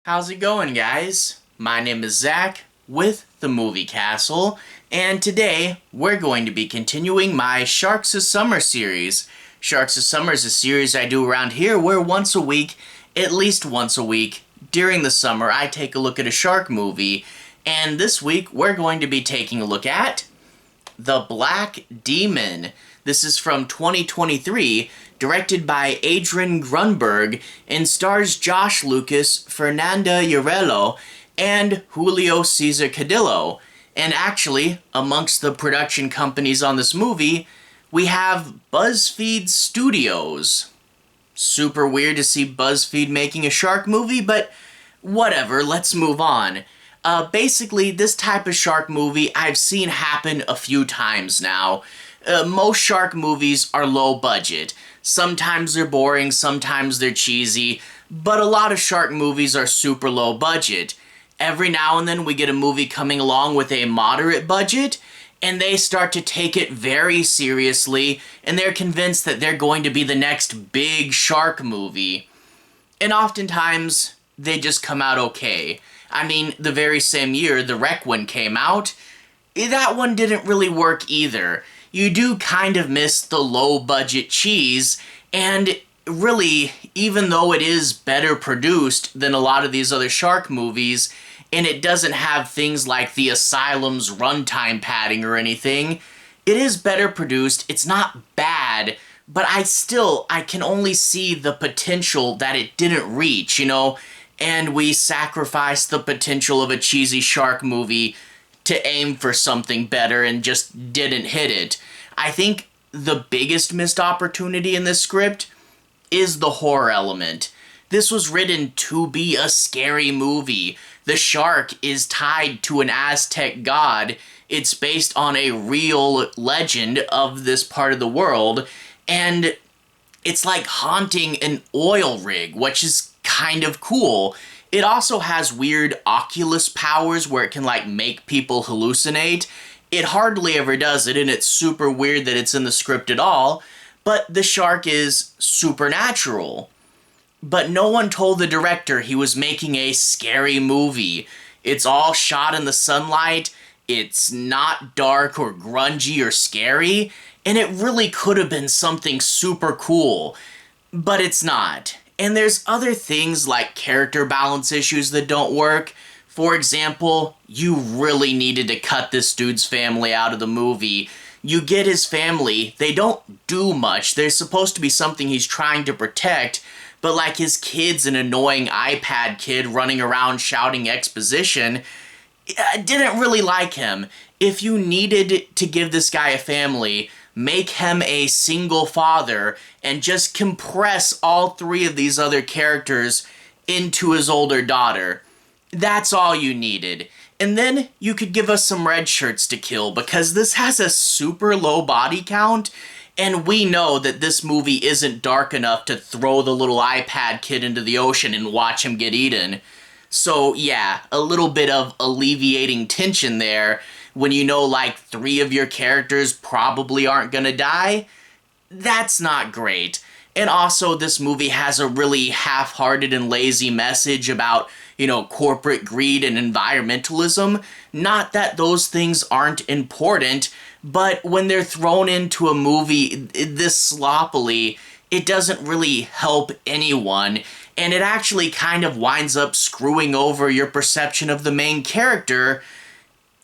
How's it going, guys? My name is Zach with the Movie Castle, and today we're going to be continuing my Sharks of Summer series. Sharks of Summer is a series I do around here where once a week, at least once a week, during the summer, I take a look at a shark movie. And this week, we're going to be taking a look at The Black Demon. This is from 2023, directed by Adrian Grunberg, and stars Josh Lucas, Fernanda Urrejola, and Julio Cesar Cedillo. And actually, amongst the production companies on this movie, we have BuzzFeed Studios. Super weird to see BuzzFeed making a shark movie, but whatever, let's move on. Basically, this type of shark movie I've seen happen a few times now. Most shark movies are low budget. Sometimes they're boring, sometimes they're cheesy, but a lot of shark movies are super low budget. Every now and then we get a movie coming along with a moderate budget, and they start to take it very seriously, and they're convinced that they're going to be the next big shark movie. And oftentimes, they just come out okay. I mean, the very same year The Wreck one came out, that one didn't really work either. You do kind of miss the low-budget cheese, and really, even though it is better produced than a lot of these other shark movies, and it doesn't have things like the Asylum's runtime padding or anything, it is better produced, it's not bad, but I can only see the potential that it didn't reach, and we sacrificed the potential of a cheesy shark movie to aim for something better and just didn't hit it. I think the biggest missed opportunity in this script is the horror element. This was written to be a scary movie. The shark is tied to an Aztec god. It's based on a real legend of this part of the world, and it's like haunting an oil rig, which is kind of cool. It also has weird Oculus powers where it can make people hallucinate. It hardly ever does it, and it's super weird that it's in the script at all, but the shark is supernatural. But no one told the director he was making a scary movie. It's all shot in the sunlight, it's not dark or grungy or scary, and it really could have been something super cool, but it's not. And there's other things like character balance issues that don't work. For example, you really needed to cut this dude's family out of the movie. You get his family, they don't do much. There's supposed to be something he's trying to protect, but his kid's an annoying iPad kid running around shouting exposition. I didn't really like him. If you needed to give this guy a family, make him a single father and just compress all three of these other characters into his older daughter. That's all you needed. And then you could give us some red shirts to kill, because this has a super low body count, and we know that this movie isn't dark enough to throw the little iPad kid into the ocean and watch him get eaten. So yeah, a little bit of alleviating tension there when you know three of your characters probably aren't gonna die. That's not great. And also, this movie has a really half-hearted and lazy message about, corporate greed and environmentalism. Not that those things aren't important, but when they're thrown into a movie this sloppily, it doesn't really help anyone, and it actually kind of winds up screwing over your perception of the main character.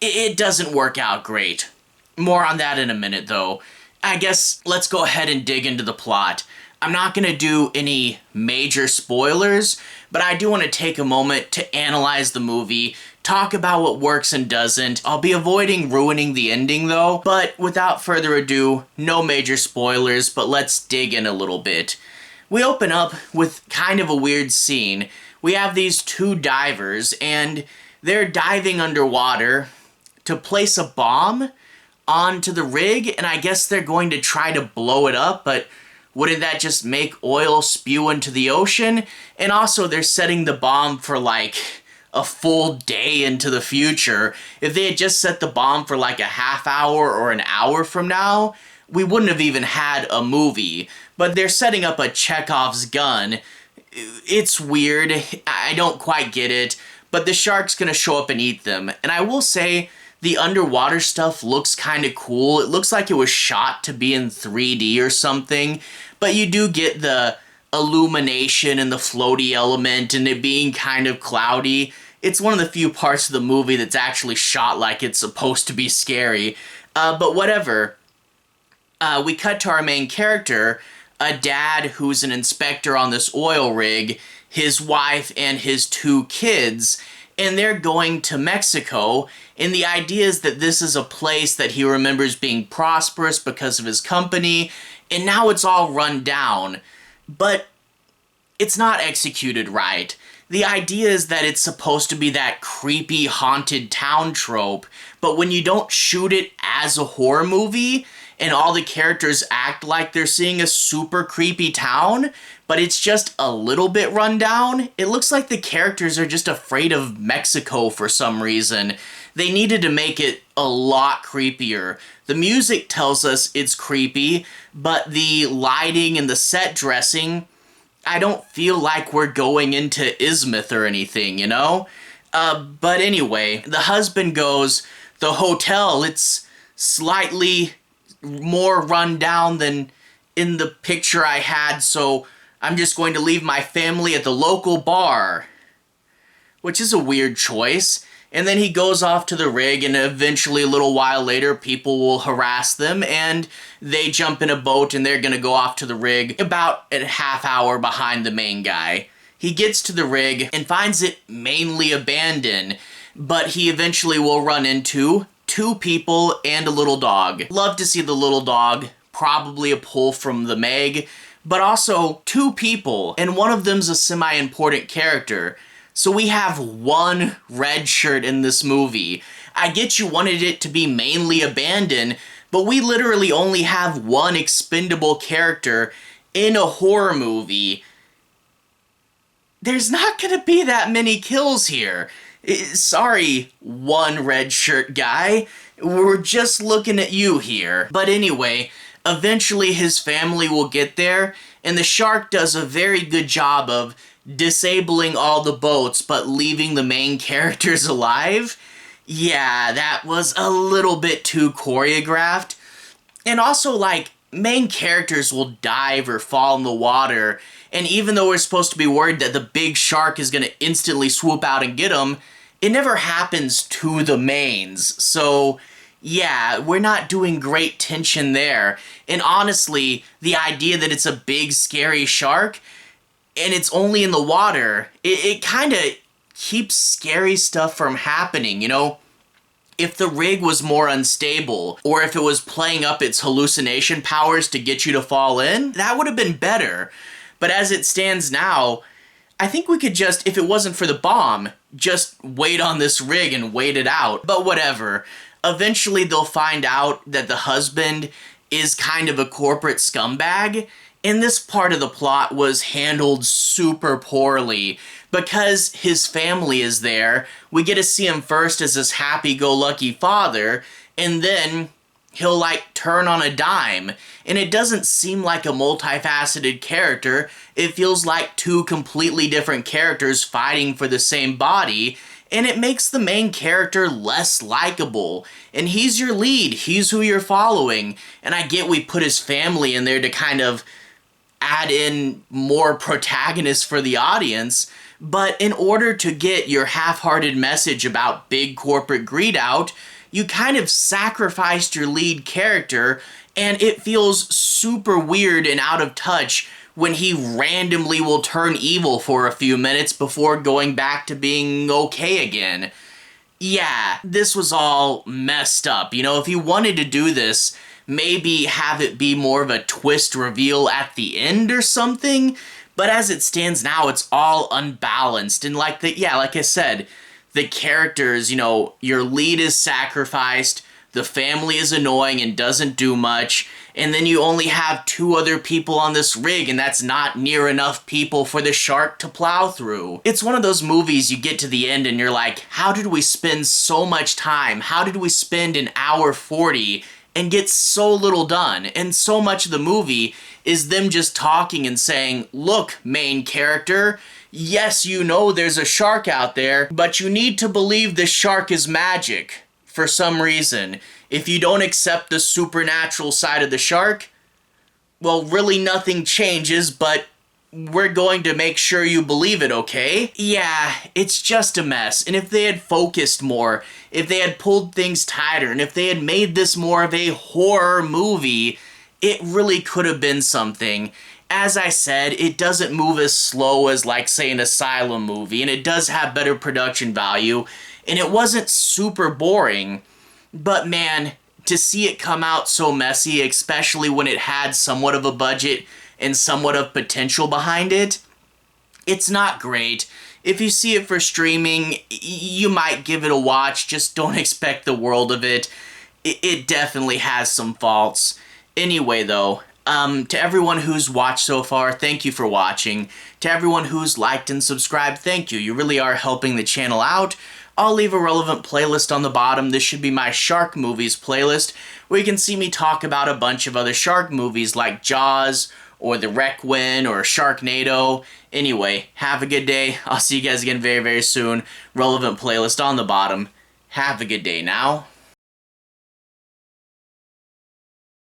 It doesn't work out great. More on that in a minute, though. I guess let's go ahead and dig into the plot. I'm not going to do any major spoilers, but I do want to take a moment to analyze the movie, talk about what works and doesn't. I'll be avoiding ruining the ending, though, but without further ado, no major spoilers, but let's dig in a little bit. We open up with kind of a weird scene. We have these two divers, and they're diving underwater to place a bomb onto the rig, and I guess they're going to try to blow it up, but wouldn't that just make oil spew into the ocean? And also, they're setting the bomb for a full day into the future. If they had just set the bomb for a half hour or an hour from now, we wouldn't have even had a movie. But they're setting up a Chekhov's gun It's weird. I don't quite get it. But the shark's gonna show up and eat them. And I will say, the underwater stuff looks kind of cool. It looks like it was shot to be in 3D or something. But you do get the illumination and the floaty element and it being kind of cloudy. It's one of the few parts of the movie that's actually shot like it's supposed to be scary. But whatever. We cut to our main character, a dad who's an inspector on this oil rig, his wife and his 2 kids, and they're going to Mexico, and the idea is that this is a place that he remembers being prosperous because of his company, and now it's all run down. But it's not executed right. The idea is that it's supposed to be that creepy haunted town trope, but when you don't shoot it as a horror movie, and all the characters act like they're seeing a super creepy town, but it's just a little bit run down, it looks like the characters are just afraid of Mexico for some reason. They needed to make it a lot creepier. The music tells us it's creepy, but the lighting and the set dressing, I don't feel like we're going into Ismith or anything, you know? But anyway, the husband goes, the hotel, it's slightly more run down than in the picture I had, so I'm just going to leave my family at the local bar. Which is a weird choice. And then he goes off to the rig, and eventually a little while later people will harass them, and they jump in a boat and they're gonna go off to the rig about a half hour behind the main guy. He gets to the rig and finds it mainly abandoned, but he eventually will run into 2 people and a little dog. Love to see the little dog, probably a pull from the Meg, but also 2 people, and one of them's a semi-important character. So we have 1 red shirt in this movie. I get you wanted it to be mainly abandoned, but we literally only have 1 expendable character in a horror movie. There's not gonna be that many kills here. Sorry, 1 red shirt guy. We're just looking at you here. But anyway, eventually his family will get there, and the shark does a very good job of disabling all the boats but leaving the main characters alive. Yeah, that was a little bit too choreographed. And also, like, main characters will dive or fall in the water, and even though we're supposed to be worried that the big shark is gonna instantly swoop out and get them, it never happens to the mains. So yeah, we're not doing great tension there. And honestly, the idea that it's a big scary shark and it's only in the water, it kind of keeps scary stuff from happening, you know? If the rig was more unstable, or if it was playing up its hallucination powers to get you to fall in, that would have been better. But as it stands now, I think we could just, if it wasn't for the bomb, just wait on this rig and wait it out. But whatever. Eventually they'll find out that the husband is kind of a corporate scumbag, and this part of the plot was handled super poorly. Because his family is there, we get to see him first as this happy-go-lucky father, and then he'll, like, turn on a dime. And it doesn't seem like a multifaceted character. It feels like 2 completely different characters fighting for the same body, and it makes the main character less likable. And he's your lead, he's who you're following. And I get we put his family in there to kind of add in more protagonists for the audience, but in order to get your half-hearted message about big corporate greed out, you kind of sacrificed your lead character, and it feels super weird and out of touch when he randomly will turn evil for a few minutes before going back to being okay again. Yeah, this was all messed up. You know, if you wanted to do this, maybe have it be more of a twist reveal at the end or something, but as it stands now, it's all unbalanced, and like I said, the characters, you know, your lead is sacrificed, the family is annoying and doesn't do much, and then you only have 2 other people on this rig, and that's not near enough people for the shark to plow through. It's one of those movies you get to the end and you're like, how did we spend so much time? How did we spend an hour 40 and gets so little done. And so much of the movie is them just talking and saying, look, main character, yes, you know there's a shark out there, but you need to believe this shark is magic for some reason. If you don't accept the supernatural side of the shark, well, really nothing changes, but we're going to make sure you believe it, okay? Yeah, it's just a mess. And if they had focused more, if they had pulled things tighter, and if they had made this more of a horror movie, it really could have been something. As I said, it doesn't move as slow as, like, say, an Asylum movie, and it does have better production value, and it wasn't super boring. But man, to see it come out so messy, especially when it had somewhat of a budget and somewhat of potential behind it, it's not great. If you see it for streaming, you might give it a watch, just don't expect the world of it. It definitely has some faults. Anyway though, to everyone who's watched so far, thank you for watching. To everyone who's liked and subscribed, thank you. You really are helping the channel out. I'll leave a relevant playlist on the bottom. This should be my shark movies playlist, where you can see me talk about a bunch of other shark movies like Jaws, or The Requiem, or Sharknado. Anyway, have a good day. I'll see you guys again very, very soon. Relevant playlist on the bottom. Have a good day now.